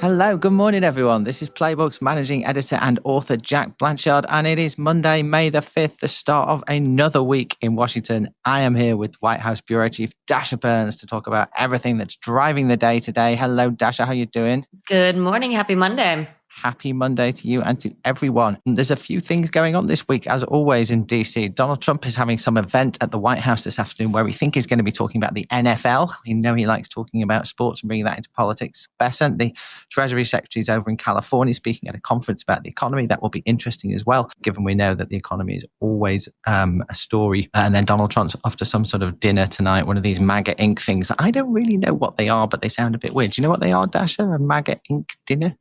Hello, good morning, everyone. This is Playbook's managing editor and author, Jack Blanchard, and it is Monday, May the 5th, the start of another week in Washington. I am here with White House Bureau Chief Dasha Burns to talk about everything that's driving the day today. Hello, Dasha. How are you doing? Good morning. Happy Monday. Happy Monday to you and to everyone. There's a few things going on this week, as always, in DC. Donald Trump is having some event at the White House this afternoon where we think he's going to be talking about the NFL. We know he likes talking about sports and bringing that into politics. Bessant, the Treasury Secretary, is over in California speaking at a conference about the economy. That will be interesting as well, given we know that the economy is always a story. And then Donald Trump's off to some sort of dinner tonight, one of these MAGA Inc. things that I don't really know what they are, but they sound a bit weird. Do you know what they are, Dasha? A MAGA Inc. dinner?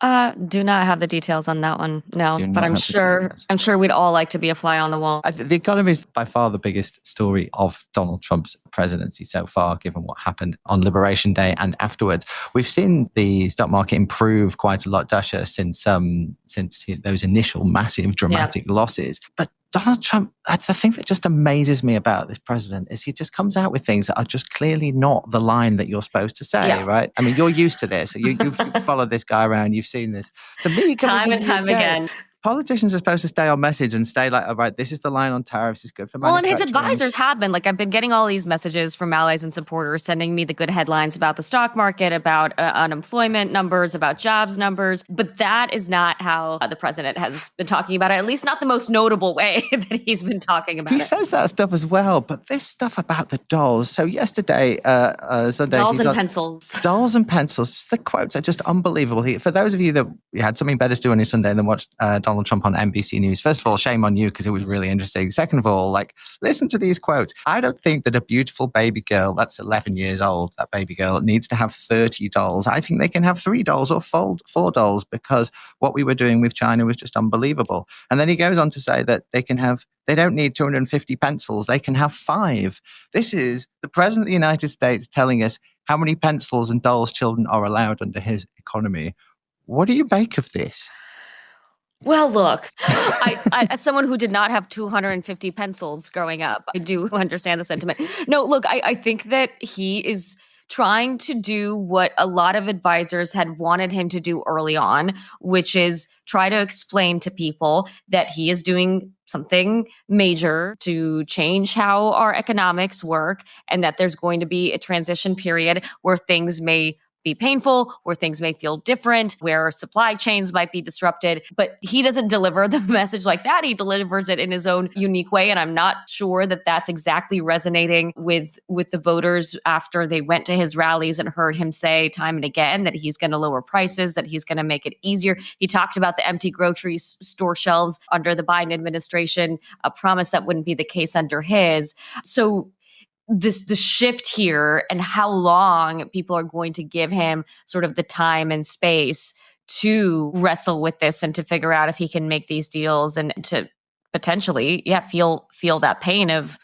Do not have the details on that one. No, but I'm sure we'd all like to be a fly on the wall. The economy is by far the biggest story of Donald Trump's presidency so far, given what happened on Liberation Day and afterwards. We've seen the stock market improve quite a lot, Dasha, since those initial massive dramatic losses. But Donald Trump, that's the thing that just amazes me about this president, is he just comes out with things that are just clearly not the line that you're supposed to say, right? I mean, you're used to this. You've followed this guy around. You've seen this. To me, time and time again. Politicians are supposed to stay on message and stay like, all right, this is the line on tariffs. It's good for manufacturing. Well, and his advisors have been. Like, I've been getting all these messages from allies and supporters sending me the good headlines about the stock market, about unemployment numbers, about jobs numbers. But that is not how the president has been talking about it, at least not the most notable way that he's been talking about it. He says that stuff as well, but this stuff about the dolls. So yesterday, Sunday. Dolls and pencils. Dolls and pencils. The quotes are just unbelievable. For those of you that had something better to do on your Sunday than watch Donald Trump on NBC News. First of all, shame on you because it was really interesting. Second of all, listen to these quotes. I don't think that a beautiful baby girl that's 11 years old, that baby girl, needs to have 30 dolls. I think they can have 3 dolls or 4 dolls because what we were doing with China was just unbelievable. And then he goes on to say that they don't need 250 pencils. They can have 5. This is the president of the United States telling us how many pencils and dolls children are allowed under his economy. What do you make of this? Well, look, I, as someone who did not have 250 pencils growing up, I do understand the sentiment. No, look, I think that he is trying to do what a lot of advisors had wanted him to do early on, which is try to explain to people that he is doing something major to change how our economics work and that there's going to be a transition period where things may be painful, where things may feel different, where supply chains might be disrupted. But he doesn't deliver the message like that. He delivers it in his own unique way. And I'm not sure that that's exactly resonating with the voters after they went to his rallies and heard him say time and again that he's going to lower prices, that he's going to make it easier. He talked about the empty grocery store shelves under the Biden administration, a promise that wouldn't be the case under his. So the shift here and how long people are going to give him sort of the time and space to wrestle with this and to figure out if he can make these deals and to potentially, feel that pain of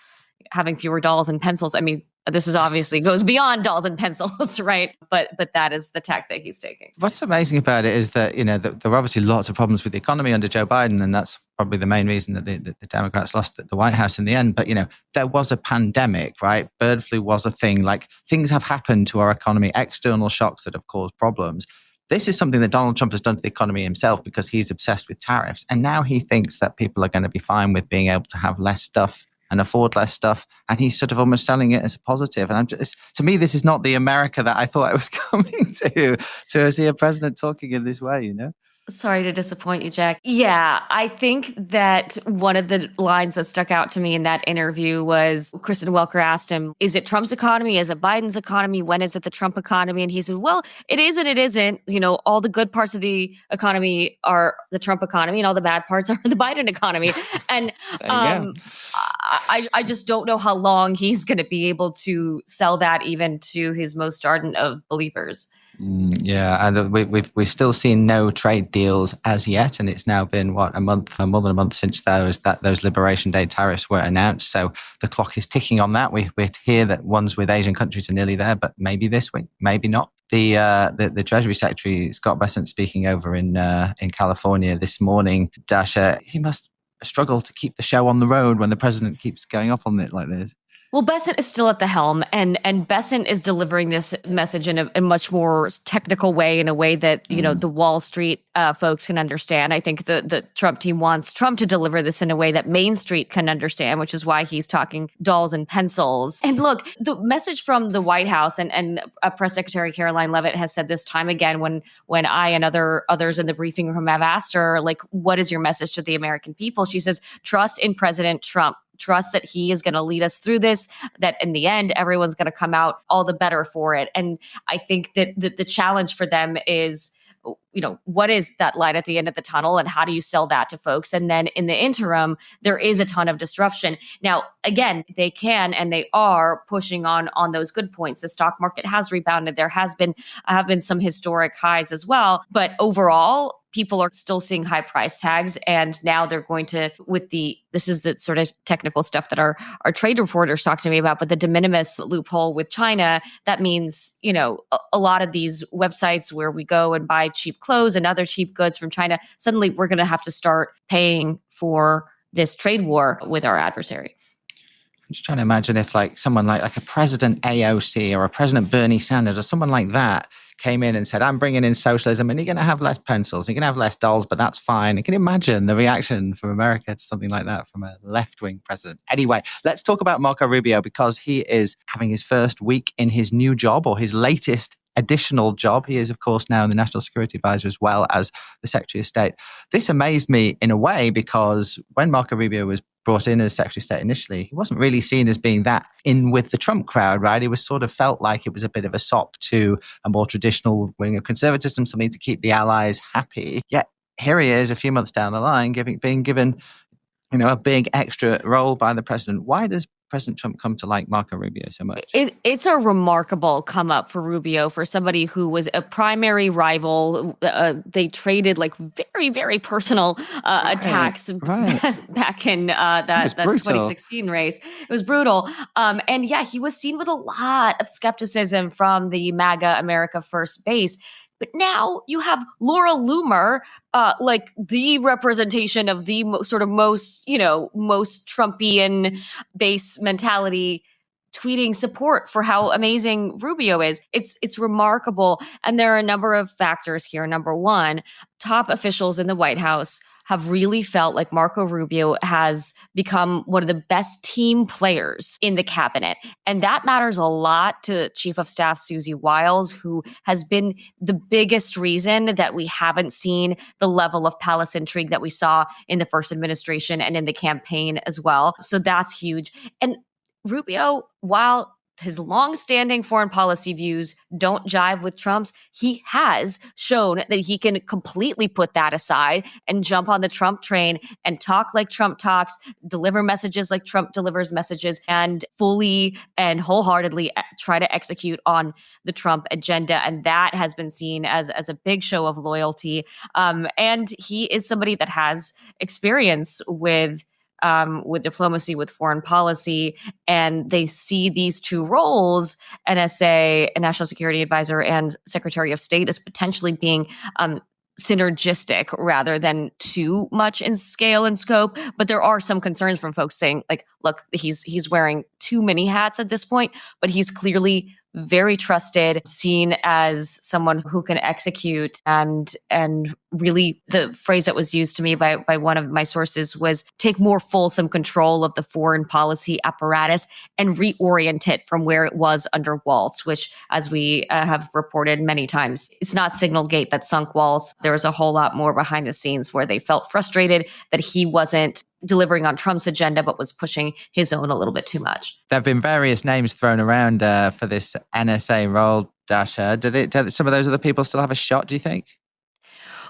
having fewer dolls and pencils. I mean, this is obviously goes beyond dolls and pencils, right? But that is the tack that he's taking. What's amazing about it is that, there are obviously lots of problems with the economy under Joe Biden, and that's probably the main reason that the Democrats lost the White House in the end. But, there was a pandemic, right? Bird flu was a thing. Like, things have happened to our economy, external shocks that have caused problems. This is something that Donald Trump has done to the economy himself because he's obsessed with tariffs. And now he thinks that people are going to be fine with being able to have less stuff and afford less stuff. And he's sort of almost selling it as a positive. And to me, this is not the America that I thought I was coming to see a president talking in this way, Sorry to disappoint you, Jack. Yeah, I think that one of the lines that stuck out to me in that interview was Kristen Welker asked him, is it Trump's economy? Is it Biden's economy? When is it the Trump economy? And he said, well, it is and it isn't. All the good parts of the economy are the Trump economy and all the bad parts are the Biden economy. And I just don't know how long he's going to be able to sell that even to his most ardent of believers. Yeah, and we've still seen no trade deals as yet, and it's now been more than a month since those Liberation Day tariffs were announced. So the clock is ticking on that. We hear that ones with Asian countries are nearly there, but maybe this week, maybe not. The Treasury Secretary Scott Bessant speaking over in California this morning. Dasha, he must struggle to keep the show on the road when the president keeps going off on it like this. Well, Bessant is still at the helm, and Bessant is delivering this message in a much more technical way, in a way that, the Wall Street folks can understand. I think the Trump team wants Trump to deliver this in a way that Main Street can understand, which is why he's talking dolls and pencils. And look, the message from the White House and Press Secretary Caroline Leavitt has said this time again when I and others in the briefing room have asked her, like, what is your message to the American people? She says, trust in President Trump. Trust that he is going to lead us through this, that in the end, everyone's going to come out all the better for it. And I think that the challenge for them is, what is that light at the end of the tunnel, and how do you sell that to folks? And then in the interim, there is a ton of disruption. Now, again, they can and they are pushing on those good points. The stock market has rebounded. There have been some historic highs as well. But overall, people are still seeing high price tags. And now they're going to, this is the sort of technical stuff that our trade reporters talk to me about, but the de minimis loophole with China, that means, a lot of these websites where we go and buy cheap clothes and other cheap goods from China, suddenly we're going to have to start paying for this trade war with our adversary. I'm just trying to imagine if someone like a President AOC or a President Bernie Sanders or someone like that came in and said, I'm bringing in socialism and you're going to have less pencils, you're going to have less dolls, but that's fine. And can you imagine the reaction from America to something like that from a left-wing president? Anyway, let's talk about Marco Rubio, because he is having his first week in his new job, or his latest additional job. He is, of course, now the National Security Advisor as well as the Secretary of State. This amazed me in a way, because when Marco Rubio was brought in as Secretary of State initially, he wasn't really seen as being that in with the Trump crowd, right? He was sort of felt like it was a bit of a sop to a more traditional wing of conservatism, something to keep the allies happy. Yet here he is a few months down the line being given, a big extra role by the president. Why does President Trump come to like Marco Rubio so much? It's a remarkable come up for Rubio, for somebody who was a primary rival. They traded very, very personal attacks back in that 2016 race. It was brutal. And yeah, he was seen with a lot of skepticism from the MAGA America First base. But now you have Laura Loomer, the representation of the most Trumpian base mentality, tweeting support for how amazing Rubio is. It's remarkable. And there are a number of factors here. Number one, top officials in the White House have really felt like Marco Rubio has become one of the best team players in the cabinet. And that matters a lot to Chief of Staff Susie Wiles, who has been the biggest reason that we haven't seen the level of palace intrigue that we saw in the first administration and in the campaign as well. So that's huge. And Rubio, while his long-standing foreign policy views don't jive with Trump's, he has shown that he can completely put that aside and jump on the Trump train and talk like Trump talks, deliver messages like Trump delivers messages, and fully and wholeheartedly try to execute on the Trump agenda. And that has been seen as a big show of loyalty. And he is somebody that has experience with diplomacy, with foreign policy, and they see these two roles, NSA, a National Security Advisor, and Secretary of State, as potentially being synergistic rather than too much in scale and scope. But there are some concerns from folks saying, look, he's wearing too many hats at this point, but he's clearly very trusted, seen as someone who can execute, and really the phrase that was used to me by one of my sources was take more fulsome control of the foreign policy apparatus and reorient it from where it was under Waltz, which, as we have reported many times, it's not Signalgate that sunk Waltz. There was a whole lot more behind the scenes where they felt frustrated that he wasn't delivering on Trump's agenda, but was pushing his own a little bit too much. There have been various names thrown around for this NSA role, Dasha. Do some of those other people still have a shot, do you think?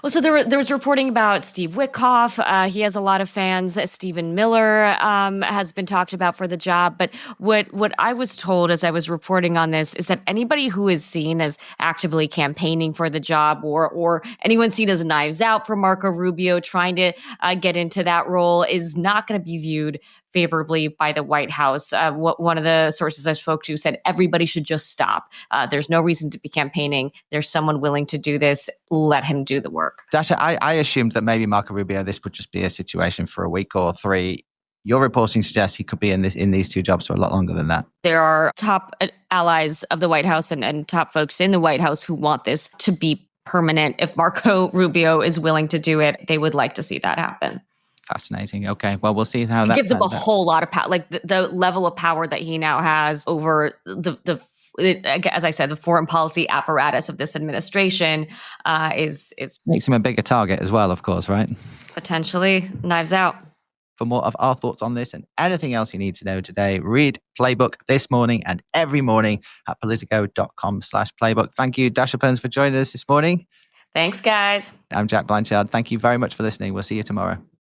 Well, so there was reporting about Steve Witkoff. He has a lot of fans. Stephen Miller has been talked about for the job. But what I was told as I was reporting on this is that anybody who is seen as actively campaigning for the job, or anyone seen as knives out for Marco Rubio trying to get into that role, is not going to be viewed favorably by the White House. One of the sources I spoke to said everybody should just stop. There's no reason to be campaigning. There's someone willing to do this. Let him do the work. Dasha, I assumed that maybe Marco Rubio, this would just be a situation for a week or three. your reporting suggests he could be in these two jobs for a lot longer than that. There are top allies of the White House and top folks in the White House who want this to be permanent. If Marco Rubio is willing to do it, they would like to see that happen. Fascinating. Okay, well, we'll see how it that gives him a whole lot of power. Like the level of power that he now has over as I said, the foreign policy apparatus of this administration is makes him a bigger target as well, of course, right? Potentially. Knives out. For more of our thoughts on this and anything else you need to know today, read Playbook this morning and every morning at politico.com/playbook. Thank you, Dasha Burns, for joining us this morning. Thanks, guys. I'm Jack Blanchard. Thank you very much for listening. We'll see you tomorrow.